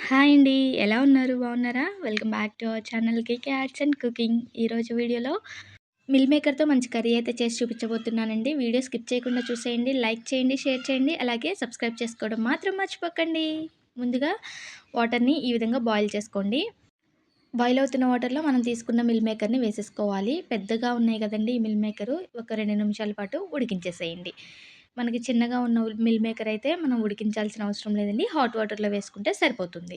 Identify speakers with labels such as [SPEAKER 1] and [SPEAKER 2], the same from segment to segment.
[SPEAKER 1] Hi అండి. ఎలా ఉన్నారు? బాగున్నారా? Welcome back to our channel KK arts and cooking. ఈరోజు వీడియోలో మిల్ మేకర్‌తో మంచి కర్రీ అయితే చేసి చూపించబోతున్నానండి. వీడియో స్కిప్ చేయకుండా చూసేయండి. లైక్ చేయండి, షేర్ చేయండి, అలాగే సబ్స్క్రైబ్ చేసుకోవడం మాత్రం మర్చిపోకండి. ముందుగా వాటర్‌ని ఈ విధంగా బాయిల్ చేసుకోండి. బాయిల్ అవుతున్న వాటర్‌లో మనం తీసుకున్న మిల్ మేకర్‌ని వేసేసుకోవాలి. పెద్దగా ఉన్నాయి కదండీ! ఈ మిల్ మేకరు ఒక 2 నిమిషాల పాటు ఉడికించేసేయండి. మనకి చిన్నగా ఉన్న మిల్ మేకర్ అయితే మనం ఉడికించాల్సిన అవసరం లేదండి. హాట్ వాటర్‌లో వేసుకుంటే సరిపోతుంది.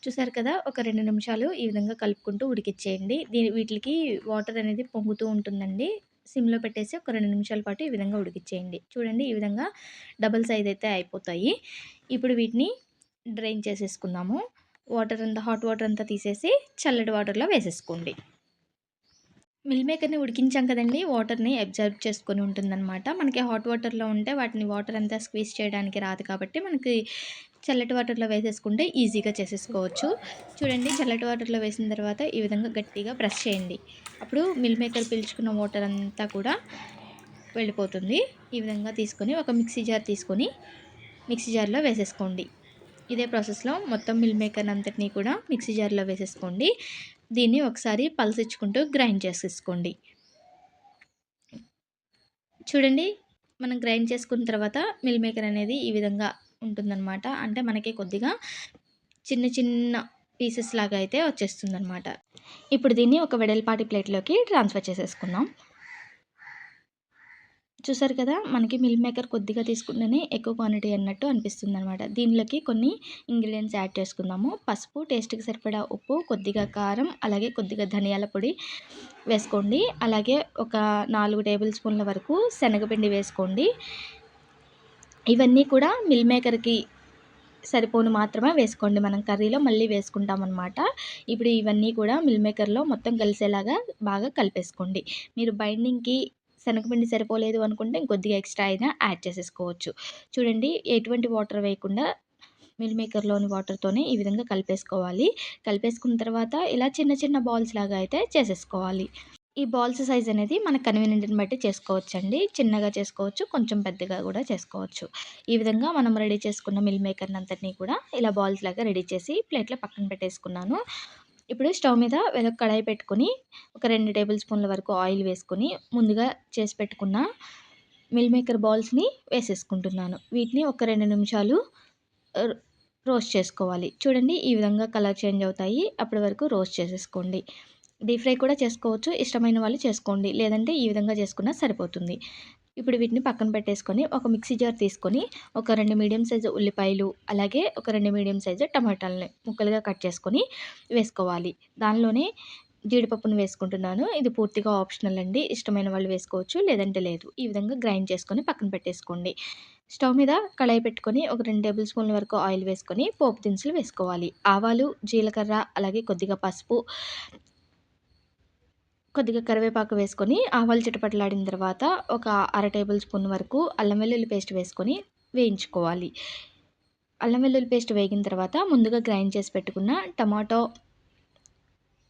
[SPEAKER 1] చూసారు కదా! ఒక 2 నిమిషాలు ఈ విధంగా కలుపుకుంటూ ఉడికిచ్చేయండి. వీటిలికి వాటర్ అనేది పొంగుతూ ఉంటుందండి. సిమ్‌లో పెట్టేసి ఒక 2 నిమిషాల పాటు ఈ విధంగా ఉడికిచ్చేయండి. చూడండి ఈ విధంగా డబుల్ సైజ్ అయితే అయిపోతాయి. ఇప్పుడు వీటిని డ్రైన్ చేసేసుకుందాము. హాట్ వాటర్ అంతా తీసేసి చల్లటి వాటర్‌లో వేసేసుకోండి. మిల్ మేకర్‌ని ఉడికించాం కదండీ! వాటర్‌ని అబ్జర్వ్ చేసుకొని ఉంటుందనమాట. మనకి హాట్ వాటర్‌లో ఉంటే వాటర్ అంతా స్క్వీజ్ చేయడానికి రాదు కాబట్టి మనకి చల్లటి వాటర్‌లో వేసేసుకుంటే ఈజీగా చేసేసుకోవచ్చు. చూడండి చల్లటి వాటర్‌లో వేసిన తర్వాత ఈ విధంగా గట్టిగా ప్రెస్ చేయండి. అప్పుడు మిల్ మేకర్ పీల్చుకున్న వాటర్ అంతా కూడా వెళ్ళిపోతుంది. ఈ విధంగా తీసుకొని ఒక మిక్సీ జార్ తీసుకొని మిక్సీ జార్‌లో వేసేసుకోండి. ఇదే ప్రాసెస్‌లో మొత్తం మిల్ మేకర్ అంతటిని కూడా మిక్సీ జార్‌లో వేసేసుకోండి. దీన్ని ఒకసారి పల్సిచ్చుకుంటూ గ్రైండ్ చేసేసుకోండి. చూడండి మనం గ్రైండ్ చేసుకున్న తర్వాత మిల్ మేకర్ అనేది ఈ విధంగా ఉంటుందన్నమాట. అంటే మనకి కొద్దిగా చిన్న చిన్న పీసెస్ లాగా అయితే వచ్చేస్తుందన్నమాట. ఇప్పుడు దీన్ని ఒక వెడల్పాటి ప్లేట్‌లోకి ట్రాన్స్‌ఫర్ చేసేసుకుందాం. చూసారు కదా! మనకి మిల్ మేకర్ కొద్దిగా తీసుకుంటేనే ఎక్కువ క్వాంటిటీ అన్నట్టు అనిపిస్తుందనమాట. దీనిలోకి కొన్ని ఇంగ్రీడియెంట్స్ యాడ్ చేసుకుందాము. పసుపు, టేస్ట్‌కి సరిపడా ఉప్పు, కొద్దిగా కారం, అలాగే కొద్దిగా ధనియాల పొడి వేసుకోండి. అలాగే ఒక 4 టేబుల్ స్పూన్ల వరకు శనగపిండి వేసుకోండి. ఇవన్నీ కూడా మిల్ మేకర్‌కి సరిపోను మాత్రమే వేసుకోండి. మనం కర్రీలో మళ్ళీ వేసుకుంటామనమాట. ఇప్పుడు ఇవన్నీ కూడా మిల్ మేకర్‌లో మొత్తం కలిసేలాగా బాగా కలిపేసుకోండి. మీరు బైండింగ్‌కి శనగపిండి సరిపోలేదు అనుకుంటే ఇంకొద్దిగా ఎక్స్‌ట్రా అయినా యాడ్ చేసేసుకోవచ్చు. చూడండి ఎటువంటి వాటర్ వేయకుండా మిల్ మేకర్‌లోని వాటర్‌తోనే ఈ విధంగా కలిపేసుకోవాలి. కలిపేసుకున్న తర్వాత ఇలా చిన్న చిన్న బాల్స్ లాగా అయితే చేసేసుకోవాలి. ఈ బాల్స్ సైజ్ అనేది మన కన్వీనియంట్‌ని బట్టి చేసుకోవచ్చండి. చిన్నగా చేసుకోవచ్చు, కొంచెం పెద్దగా కూడా చేసుకోవచ్చు. ఈ విధంగా మనం రెడీ చేసుకున్న మిల్ మేకర్‌ని అంతటిని కూడా ఇలా బాల్స్ లాగా రెడీ చేసి ప్లేట్‌లో పక్కన పెట్టేసుకున్నాను. ఇప్పుడు స్టవ్ మీద కడాయి పెట్టుకొని ఒక 2 టేబుల్ స్పూన్ల వరకు ఆయిల్ వేసుకొని ముందుగా చేసి పెట్టుకున్న మిల్ మేకర్ బాల్స్‌ని వేసేసుకుంటున్నాను. వీటిని ఒక 2 నిమిషాలు ర్ రోస్ట్ చేసుకోవాలి. చూడండి ఈ విధంగా కలర్ చేంజ్ అవుతాయి. అప్పటి వరకు రోస్ట్ చేసేసుకోండి. డీప్ ఫ్రై కూడా చేసుకోవచ్చు. ఇష్టమైన వాళ్ళు చేసుకోండి. లేదంటే ఈ విధంగా చేసుకున్నా సరిపోతుంది. ఇప్పుడు వీటిని పక్కన పెట్టేసుకొని ఒక మిక్సీ జార్ తీసుకొని ఒక 2 మీడియం సైజు ఉల్లిపాయలు, అలాగే ఒక 2 మీడియం సైజు టమాటాలని ముక్కలుగా కట్ చేసుకొని వేసుకోవాలి. దానిలోనే జీడిపప్పును వేసుకుంటున్నాను. ఇది పూర్తిగా ఆప్షనల్ అండి. ఇష్టమైన వాళ్ళు వేసుకోవచ్చు. లేదంటే లేదు. ఈ విధంగా గ్రైండ్ చేసుకొని పక్కన పెట్టేసుకోండి. స్టవ్ మీద కళాయి పెట్టుకొని ఒక 2 టేబుల్ స్పూన్ల వరకు ఆయిల్ వేసుకొని పోపు దినుసులు వేసుకోవాలి. ఆవాలు, జీలకర్ర, అలాగే కొద్దిగా పసుపు, కొద్దిగా కరివేపాకు వేసుకొని ఆవాలు చిటపటలాడిన తర్వాత ఒక అర టేబుల్ స్పూన్ వరకు అల్లం వెల్లుల్లి పేస్ట్ వేసుకొని వేయించుకోవాలి. అల్లం వెల్లుల్లి పేస్ట్ వేగిన తర్వాత ముందుగా గ్రైండ్ చేసి పెట్టుకున్న టమాటో,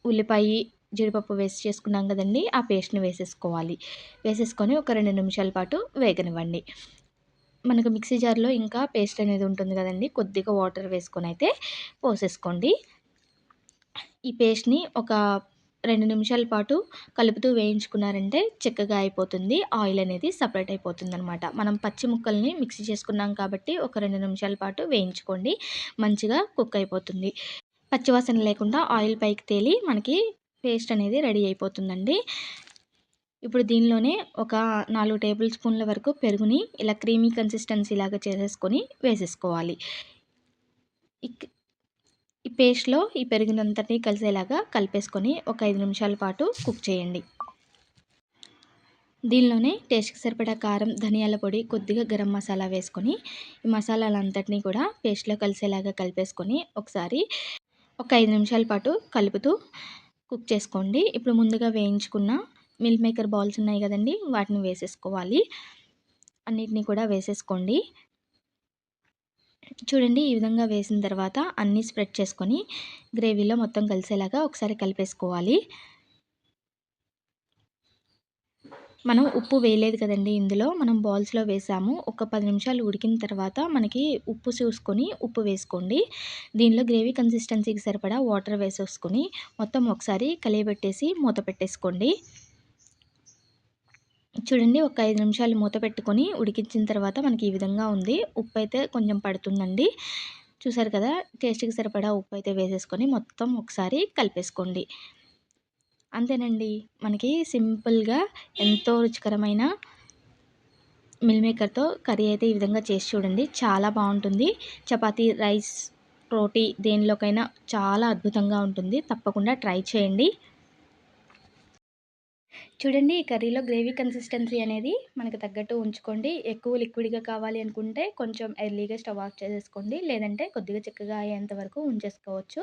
[SPEAKER 1] ఉల్లిపాయి, జీడిపప్పు వేసి చేసుకున్నాం కదండీ! ఆ పేస్ట్‌ని వేసేసుకోవాలి. వేసేసుకొని ఒక 2 నిమిషాల పాటు వేగనివ్వండి. మనకు మిక్సీ జార్‌లో ఇంకా పేస్ట్ అనేది ఉంటుంది కదండీ! కొద్దిగా వాటర్ వేసుకొనైతే పోసేసుకోండి. ఈ పేస్ట్‌ని ఒక 2 నిమిషాల పాటు కలుపుతూ వేయించుకున్నారంటే చిక్కగా అయిపోతుంది. ఆయిల్ అనేది సెపరేట్ అయిపోతుందనమాట. మనం పచ్చి ముక్కల్ని మిక్సీ చేసుకున్నాం కాబట్టి ఒక 2 నిమిషాల పాటు వేయించుకోండి. మంచిగా కుక్ అయిపోతుంది. పచ్చివాసన లేకుండా ఆయిల్ పైకి తేలి మనకి పేస్ట్ అనేది రెడీ అయిపోతుందండి. ఇప్పుడు దీనిలోనే ఒక 4 టేబుల్ స్పూన్ల వరకు పెరుగుని ఇలా క్రీమీ కన్సిస్టెన్సీ లాగా చేసేసుకొని వేసేసుకోవాలి. ఇక్ ఈ పేస్ట్‌లో ఈ పెరుగునంతటిని కలిసేలాగా కలిపేసుకొని ఒక 5 నిమిషాల పాటు కుక్ చేయండి. దీనిలోనే టేస్ట్‌కి సరిపడా కారం, ధనియాల పొడి, కొద్దిగా గరం మసాలా వేసుకొని ఈ మసాలాలంతటిని కూడా పేస్ట్‌లో కలిసేలాగా కలిపేసుకొని ఒకసారి ఒక 5 నిమిషాల పాటు కలుపుతూ కుక్ చేసుకోండి. ఇప్పుడు ముందుగా వేయించుకున్న మిల్ మేకర్ బాల్స్ ఉన్నాయి కదండీ! వాటిని వేసేసుకోవాలి. అన్నిటిని కూడా వేసేసుకోండి. చూడండి ఈ విధంగా వేసిన తర్వాత అన్నీ స్ప్రెడ్ చేసుకొని గ్రేవీలో మొత్తం కలిసేలాగా ఒకసారి కలిపేసుకోవాలి. మనం ఉప్పు వేయలేదు కదండీ ఇందులో. మనం బౌల్స్‌లో వేసాము. ఒక 10 నిమిషాలు ఉడికిన తర్వాత మనకి ఉప్పు చూసుకొని ఉప్పు వేసుకోండి. దీనిలో గ్రేవీ కన్సిస్టెన్సీకి సరిపడా వాటర్ వేసేసుకొని మొత్తం ఒకసారి కలియబెట్టేసి మూత పెట్టేసుకోండి. చూడండి ఒక 5 నిమిషాలు మూత పెట్టుకొని ఉడికించిన తర్వాత మనకి ఈ విధంగా ఉంది. ఉప్పైతే కొంచెం పడుతుందండి. చూసారు కదా! టేస్ట్‌కి సరిపడా ఉప్పైతే వేసేసుకొని మొత్తం ఒకసారి కలిపేసుకోండి. అంతేనండి. మనకి సింపుల్‌గా ఎంతో రుచికరమైన మిల్ మేకర్‌తో కర్రీ అయితే ఈ విధంగా చేసి చూడండి. చాలా బావుంటుంది. చపాతీ, రైస్, రోటీ దేనిలోకైనా చాలా అద్భుతంగా ఉంటుంది. తప్పకుండా ట్రై చేయండి. చూడండి ఈ కర్రీలో గ్రేవీ కన్సిస్టెన్సీ అనేది మనకు తగ్గట్టు ఉంచుకోండి. ఎక్కువ లిక్విడ్‌గా కావాలి అనుకుంటే కొంచెం ఎర్లీగా స్టవ్ ఆఫ్ చేసేసుకోండి. లేదంటే కొద్దిగా చిక్కగా అయ్యేంత వరకు ఉంచేసుకోవచ్చు.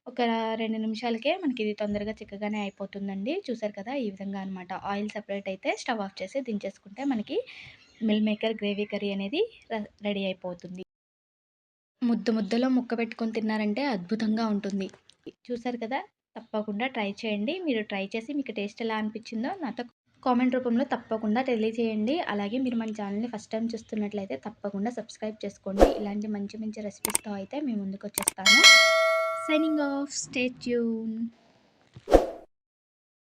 [SPEAKER 1] ఒక 2 నిమిషాలకే మనకిది తొందరగా చిక్కగానే అయిపోతుందండి. చూసారు కదా! ఈ విధంగా అనమాట. ఆయిల్ సెపరేట్ అయితే స్టవ్ ఆఫ్ చేసి దించేసుకుంటే మనకి మిల్ మేకర్ గ్రేవీ కర్రీ అనేది రెడీ అయిపోతుంది. ముద్దలో ముక్క పెట్టుకొని తిన్నారంటే అద్భుతంగా ఉంటుంది. చూసారు కదా! తప్పకుండా ట్రై చేయండి. మీరు ట్రై చేసి మీకు టేస్ట్ ఎలా అనిపించిందో నాతో కామెంట్ రూపంలో తప్పకుండా తెలియజేయండి. అలాగే మీరు మన ఛానల్‌ని ఫస్ట్ టైమ్ చూస్తున్నట్లయితే తప్పకుండా సబ్స్క్రైబ్ చేసుకోండి. ఇలాంటి మంచి మంచి రెసిపీస్‌తో అయితే మీ ముందుకొచ్చేస్తాను. Signing off. Stay tune.